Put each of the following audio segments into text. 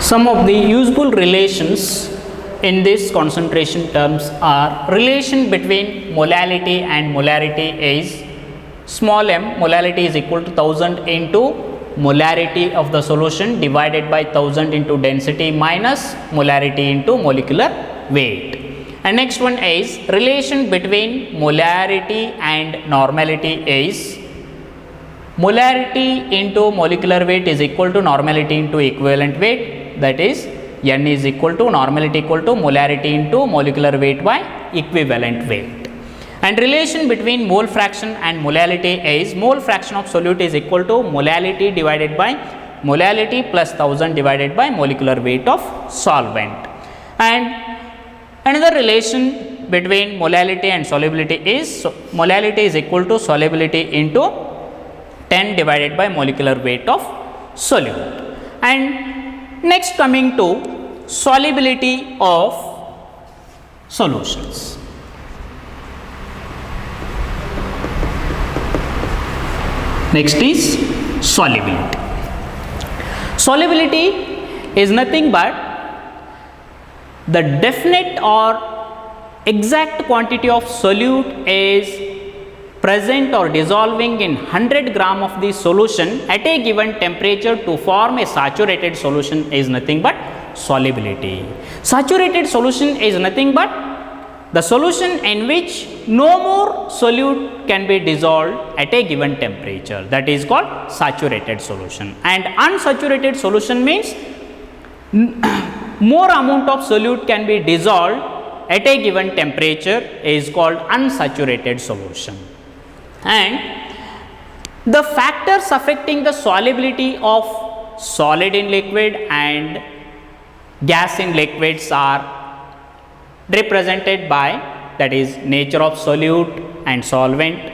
Some of the useful relations in this concentration terms are relation between molality and molarity is small m, molality is equal to 1000 into molarity of the solution divided by 1000 into density minus molarity into molecular weight. And next one is relation between molarity and normality is molarity into molecular weight is equal to normality into equivalent weight, that is n is equal to normality equal to molarity into molecular weight by equivalent weight. And relation between mole fraction and molality is mole fraction of solute is equal to molality divided by molality plus 1000 divided by molecular weight of solvent. And another relation between molality and solubility is molality is equal to solubility into 10 divided by molecular weight of solute. And next coming to solubility of solutions. Next is solubility. Solubility is nothing but the definite or exact quantity of solute is present or dissolving in 100 gram of the solution at a given temperature to form a saturated solution is nothing but solubility. Saturated solution is nothing but the solution in which no more solute can be dissolved at a given temperature, that is called saturated solution. And unsaturated solution means more amount of solute can be dissolved at a given temperature is called unsaturated solution. And the factors affecting the solubility of solid in liquid and gas in liquids are represented by, that is nature of solute and solvent,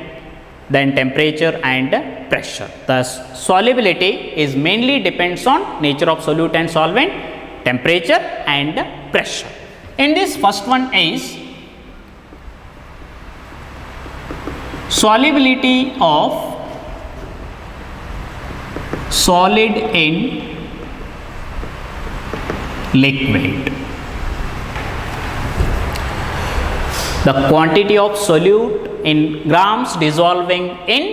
then temperature and pressure. Thus solubility is mainly depends on nature of solute and solvent, temperature and pressure. In this first one is solubility of solid in liquid. The quantity of solute in grams dissolving in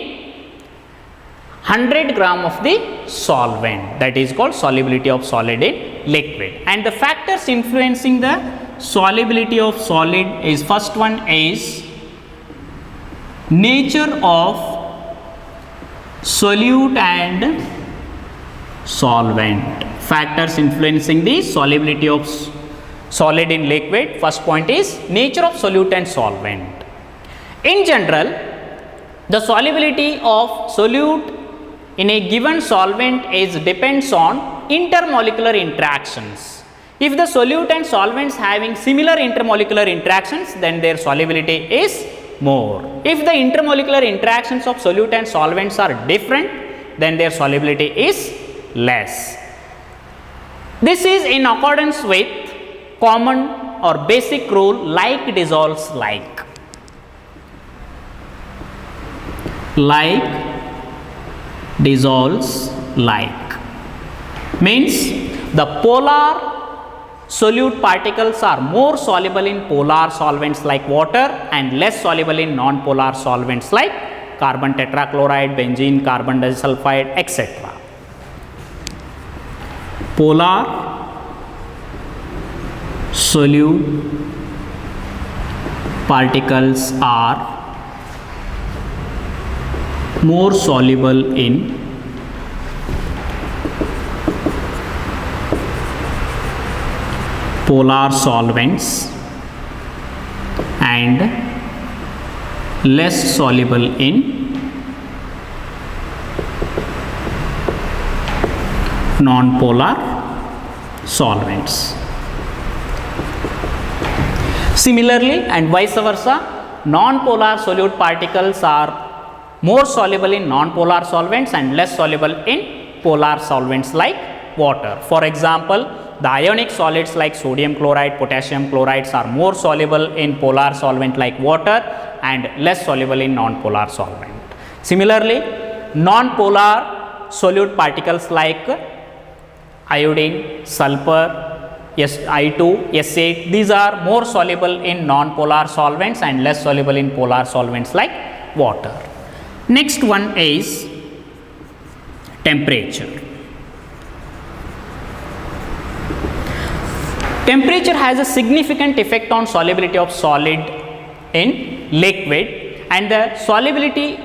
100 gram of the solvent, that is called solubility of solid in liquid. And the factors influencing the solubility of solid is first one is nature of solute and solvent. Factors influencing the solubility of solid in liquid, first point is nature of solute and solvent. In general, the solubility of solute in a given solvent is depends on intermolecular interactions. If the solute and solvents having similar intermolecular interactions, then their solubility is more. If the intermolecular interactions of solute and solvents are different, then their solubility is less. This is in accordance with common or basic rule like dissolves like. Like dissolves like means the polar solute particles are more soluble in polar solvents like water and less soluble in non-polar solvents like carbon tetrachloride, benzene, carbon disulfide, etc. Polar solute particles are more soluble in polar solvents and less soluble in non-polar solvents. Similarly and vice versa, non-polar solute particles are more soluble in non-polar solvents and less soluble in polar solvents like water. For example, the ionic solids like sodium chloride, potassium chlorides are more soluble in polar solvent like water and less soluble in non-polar solvent. Similarly, non-polar solute particles like iodine, sulfur, I2, S8, these are more soluble in non-polar solvents and less soluble in polar solvents like water. Next one is temperature. Temperature has a significant effect on solubility of solid in liquid, and the solubility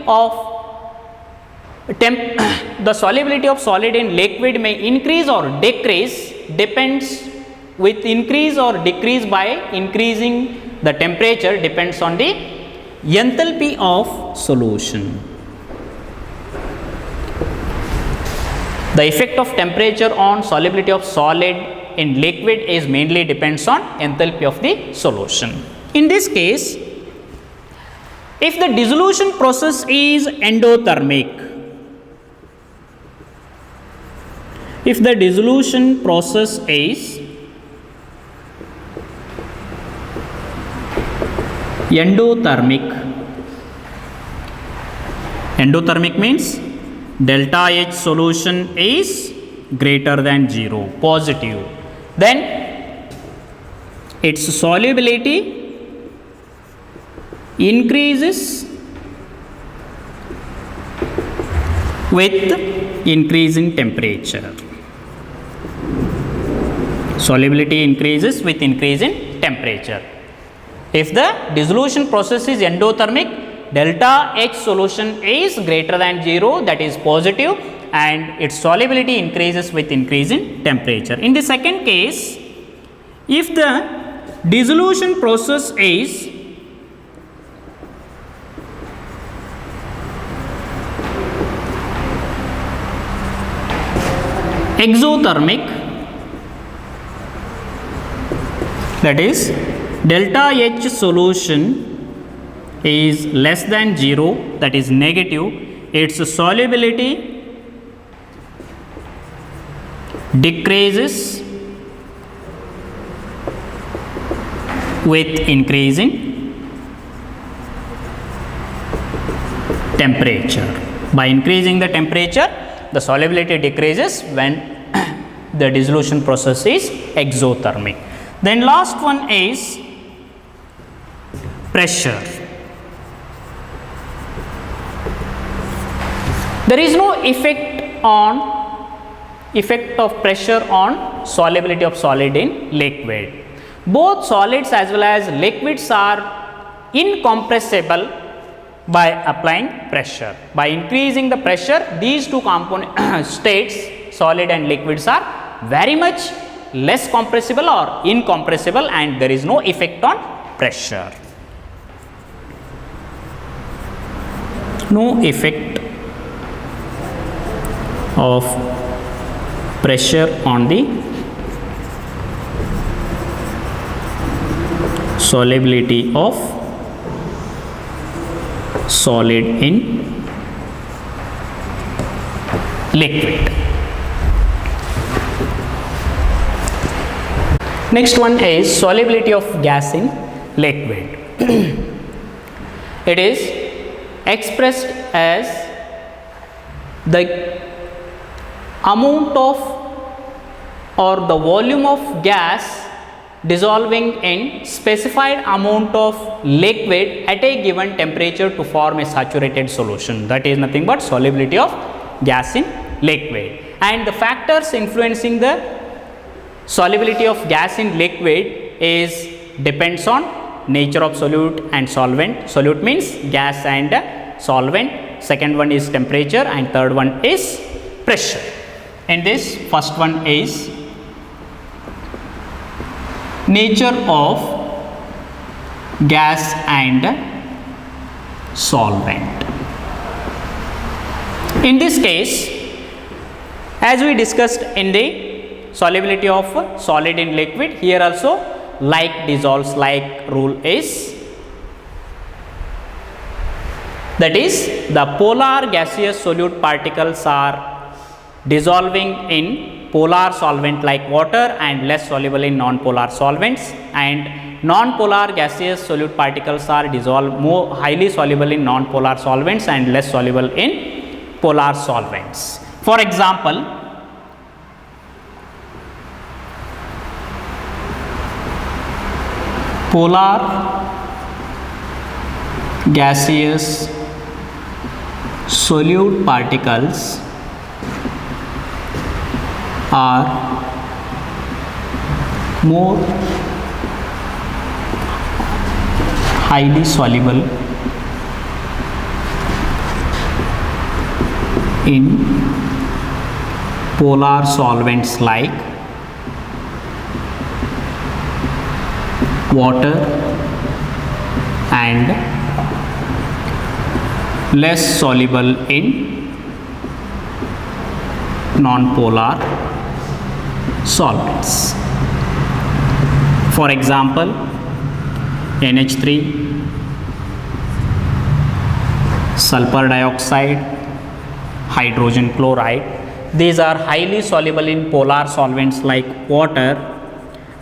of solid in liquid may increase or decrease, depends with increase or decrease by increasing the temperature, depends on the enthalpy of solution. The effect of temperature on solubility of solid in liquid is mainly depends on enthalpy of the solution. In this case, if the dissolution process is endothermic, if the dissolution process is endothermic means delta H solution is greater than 0, positive, then its solubility increases with increase in temperature. Solubility increases with increase in temperature. If the dissolution process is endothermic, delta H solution is greater than 0, that is positive, and its solubility increases with increase in temperature. In the second case, if the dissolution process is exothermic, that is delta H solution is less than 0, that is negative, its solubility decreases with increasing temperature. By increasing the temperature, the solubility decreases when the dissolution process is exothermic. Then last one is pressure. There is no effect of pressure on solubility of solid in liquid. Both solids as well as liquids are incompressible by applying pressure. By increasing the pressure, these two component states, solid and liquids, are very much less compressible or incompressible, and there is no effect on pressure. No effect of pressure on the solubility of solid in liquid. Next one is solubility of gas in liquid. It is expressed as the amount of or the volume of gas dissolving in specified amount of liquid at a given temperature to form a saturated solution. That is nothing but solubility of gas in liquid. And the factors influencing the solubility of gas in liquid is depends on nature of solute and solvent. Solute means gas and solvent. Second one is temperature, and third one is pressure. In this, first one is nature of gas and solvent. In this case, as we discussed in the solubility of solid in liquid, here also like dissolves like rule is, that is the polar gaseous solute particles are dissolving in polar solvent like water and less soluble in non-polar solvents, and non-polar gaseous solute particles are more highly soluble in non-polar solvents and less soluble in polar solvents. For example, polar gaseous solute particles are more highly soluble in polar solvents like water and less soluble in non-polar solvents. For example, NH3, sulfur dioxide, hydrogen chloride. These are highly soluble in polar solvents like water,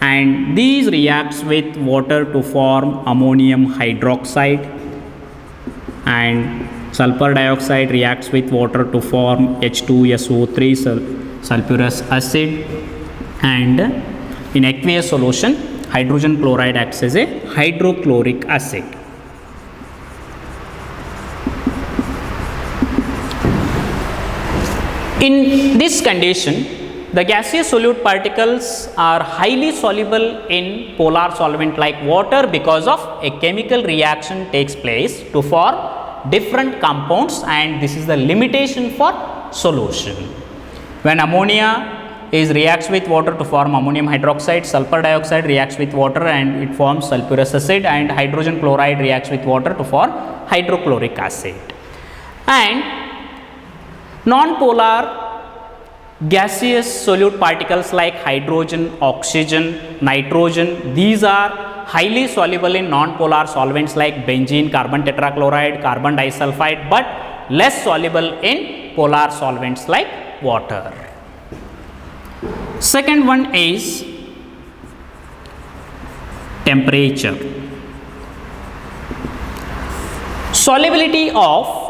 and these reacts with water to form ammonium hydroxide, and sulfur dioxide reacts with water to form H2SO3 sulfurous acid, and in aqueous solution hydrogen chloride acts as a hydrochloric acid. In this condition, the gaseous solute particles are highly soluble in polar solvent like water because of a chemical reaction takes place to form different compounds, and this is the limitation for solution. When ammonia reacts with water to form ammonium hydroxide, sulfur dioxide reacts with water and it forms sulfurous acid, and hydrogen chloride reacts with water to form hydrochloric acid. And non-polar gaseous solute particles like hydrogen, oxygen, nitrogen, these are highly soluble in non-polar solvents like benzene, carbon tetrachloride, carbon disulfide, but less soluble in polar solvents like water. Second one is temperature. Solubility of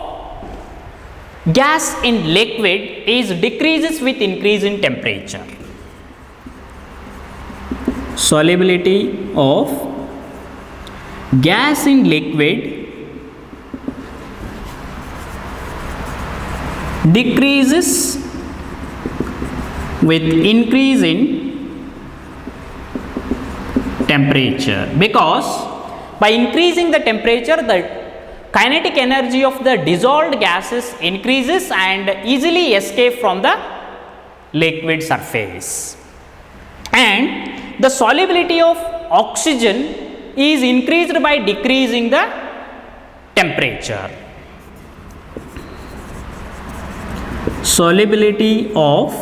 gas in liquid is decreases with increase in temperature. Solubility of gas in liquid decreases with increase in temperature, because by increasing the temperature the kinetic energy of the dissolved gases increases and easily escape from the liquid surface, and the solubility of oxygen is increased by decreasing the temperature. Solubility of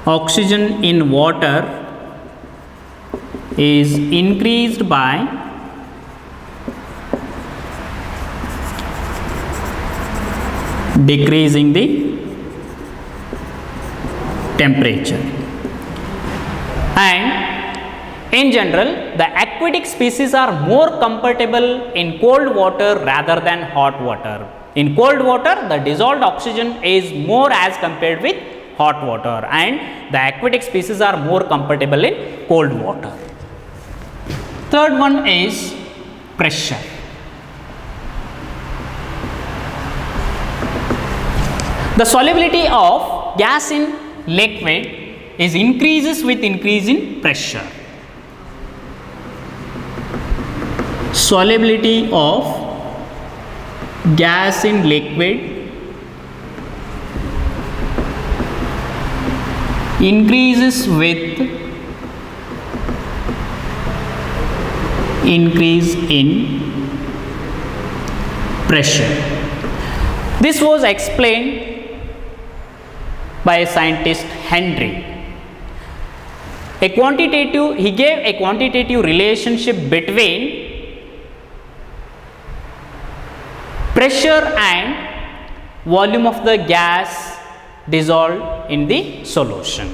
oxygen in water is increased by decreasing the temperature. And in general, the aquatic species are more comfortable in cold water rather than hot water. In cold water, the dissolved oxygen is more as compared with hot water, and the aquatic species are more comfortable in cold water. Third one is pressure. The solubility of gas in liquid is increases with increase in pressure. Solubility of gas in liquid increases with increase in pressure. This was explained by scientist Henry. He gave a quantitative relationship between pressure and volume of the gas dissolved in the solution.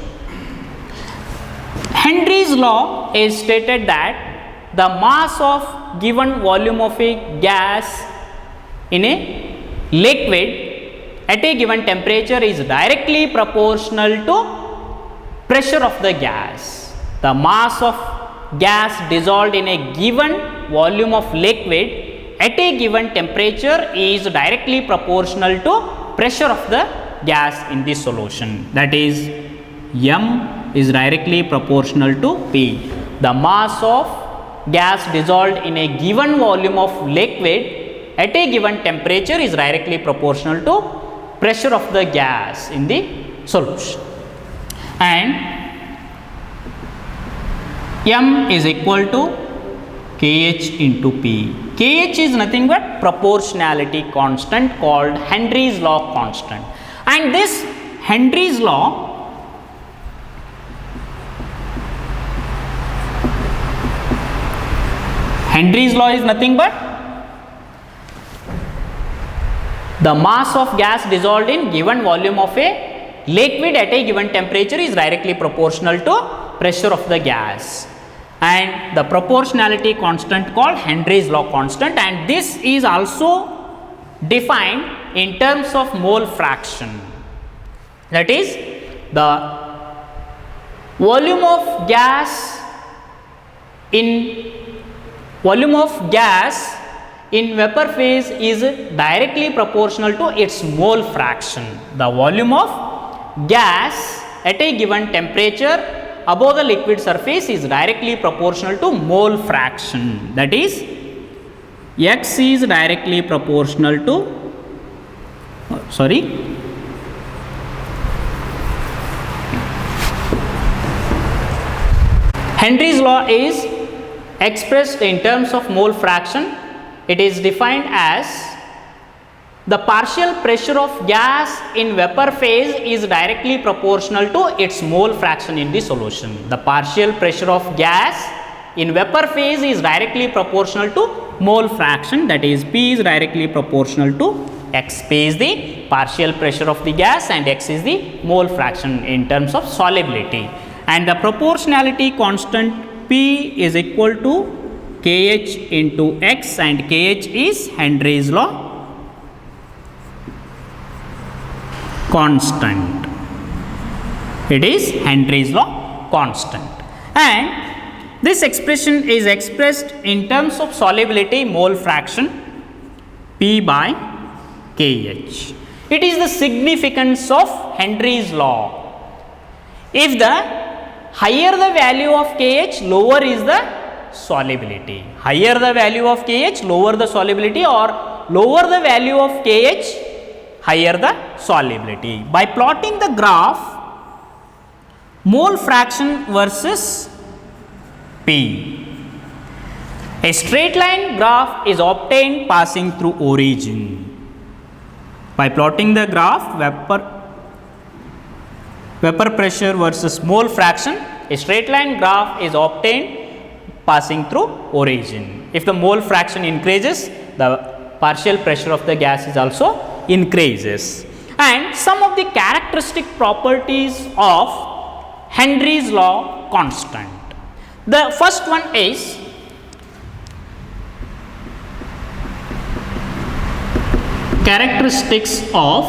Henry's law is stated that the mass of given volume of a gas in a liquid at a given temperature is directly proportional to pressure of the gas. The mass of gas dissolved in a given volume of liquid at a given temperature is directly proportional to pressure of the gas in the solution. That is, M is directly proportional to P. The mass of gas dissolved in a given volume of liquid at a given temperature is directly proportional to pressure of the gas in the solution. And M is equal to Kh into P. Kh is nothing but proportionality constant called Henry's law constant. And this Henry's law is nothing but the mass of gas dissolved in given volume of a liquid at a given temperature is directly proportional to pressure of the gas, and the proportionality constant called Henry's law constant, and this is also defined in terms of mole fraction. That is, the volume of gas in vapor phase is directly proportional to its mole fraction. The volume of gas at a given temperature above the liquid surface is directly proportional to mole fraction. That is, X is directly proportional to Henry's law is expressed in terms of mole fraction. It is defined as the partial pressure of gas in vapor phase is directly proportional to its mole fraction in the solution. The partial pressure of gas in vapor phase is directly proportional to mole fraction, that is, P is directly proportional to X. P is the partial pressure of the gas and X is the mole fraction in terms of solubility. And the proportionality constant P is equal to Kh into X, and Kh is Henry's law constant. It is Henry's law constant, and this expression is expressed in terms of solubility mole fraction P by Kh. It is the significance of Henry's law. If the higher the value of Kh, lower is the solubility. Higher the value of Kh, lower the solubility, or lower the value of Kh, higher the solubility. By plotting the graph mole fraction versus P, a straight line graph is obtained passing through origin. By plotting the graph vapor pressure versus mole fraction, a straight line graph is obtained passing through origin. If the mole fraction increases, the partial pressure of the gas is also increases. And some of the characteristic properties of Henry's law constant. The first one is characteristics of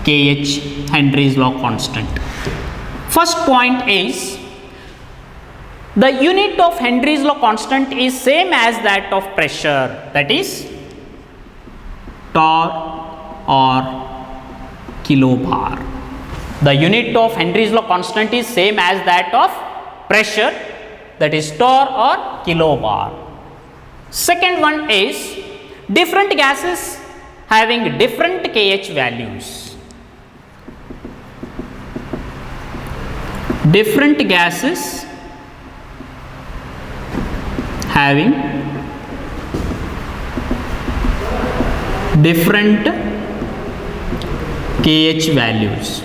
Kh, Henry's law constant. First point is the unit of Henry's law constant is same as that of pressure, that is torr or kilobar. The unit of Henry's law constant is same as that of pressure, that is torr or kilobar. Second one is different gases having different Kh values. Different gases having different Kh values.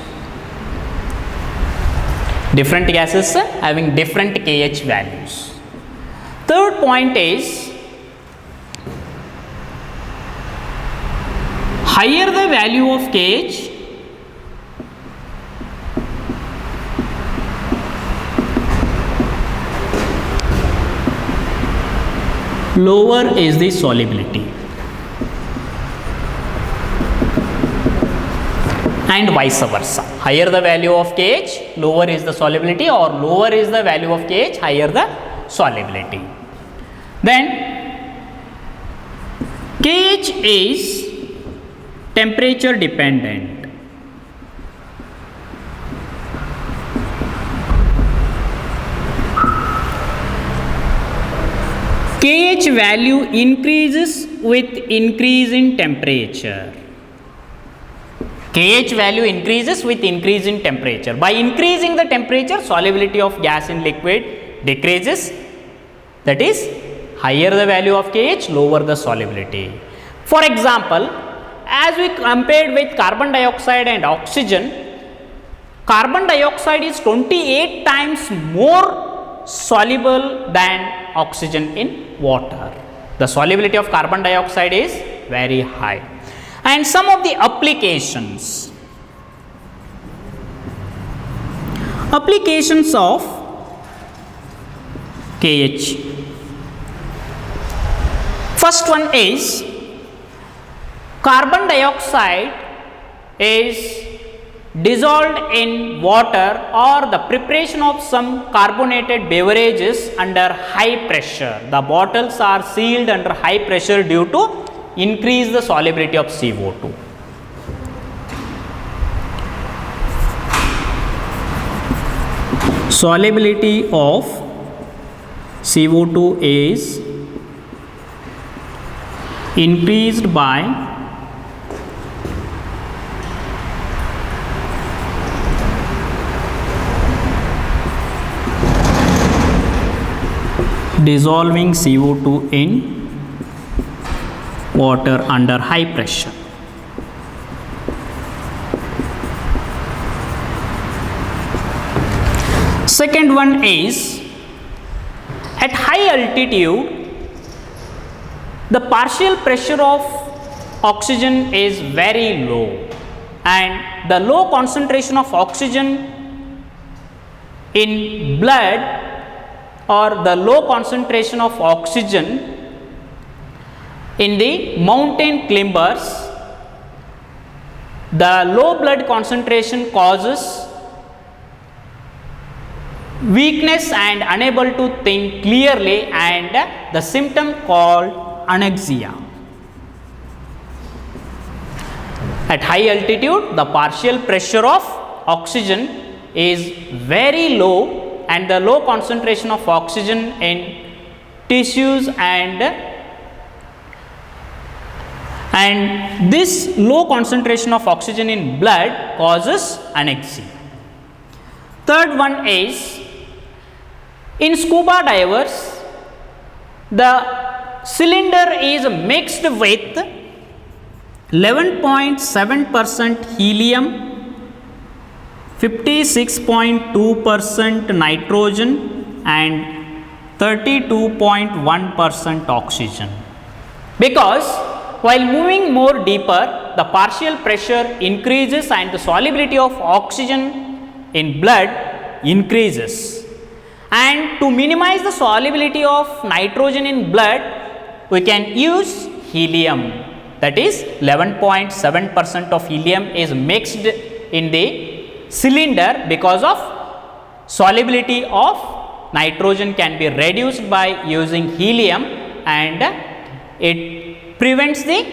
Different gases having different Kh values. Third point is higher the value of Kh, lower is the solubility. and vice versa. Higher the value of KH, lower is the solubility, or lower is the value of KH, higher the solubility. Then KH is temperature dependent. KH value increases with increase in temperature. KH value increases with increase in temperature. By increasing the temperature, solubility of gas in liquid decreases. That is, higher the value of KH, lower the solubility. For example, as we compared with carbon dioxide and oxygen, carbon dioxide is 28 times more soluble than oxygen in water. The solubility of carbon dioxide is very high. And some of the applications of KH. First one is, carbon dioxide is dissolved in water or the preparation of some carbonated beverages under high pressure. The bottles are sealed under high pressure due to increase the solubility of CO2. Solubility of CO2 is increased by dissolving CO2 in water under high pressure. Second one is, at high altitude, the partial pressure of oxygen is very low, and the low concentration of oxygen in blood, or the low concentration of oxygen in the mountain climbers, the low blood concentration causes weakness and unable to think clearly, and the symptom called anoxia. At high altitude, the partial pressure of oxygen is very low, and the low concentration of oxygen in tissues and this low concentration of oxygen in blood causes anoxia. Third one is, in scuba divers, the cylinder is mixed with 11.7% helium, 56.2% nitrogen and 32.1% oxygen. Because while moving more deeper, the partial pressure increases and the solubility of oxygen in blood increases. And to minimize the solubility of nitrogen in blood, we can use helium. That is, 11.7% of helium is mixed in the cylinder. Because of solubility of nitrogen can be reduced by using helium, and it prevents the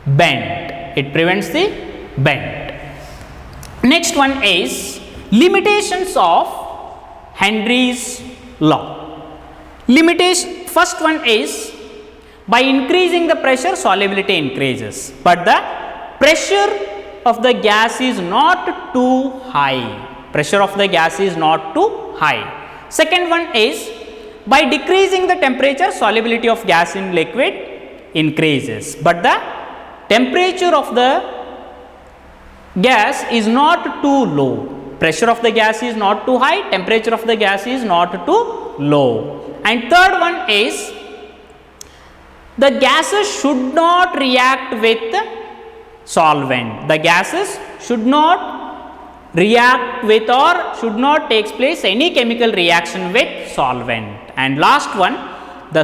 bend. Next one is limitations of Henry's law. First one is, by increasing the pressure, solubility increases, but the pressure of the gas is not too high. Second one is, by decreasing the temperature, solubility of gas in liquid increases, but the temperature of the gas is not too low. Pressure of the gas is not too high, temperature of the gas is not too low. And third one is, the gases should not react with solvent. The gases should not react with or should not take place any chemical reaction with solvent. And last one, the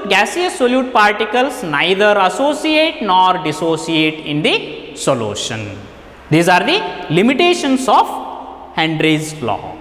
gaseous solute particles neither associate nor dissociate in the solution. These are the limitations of Henry's law.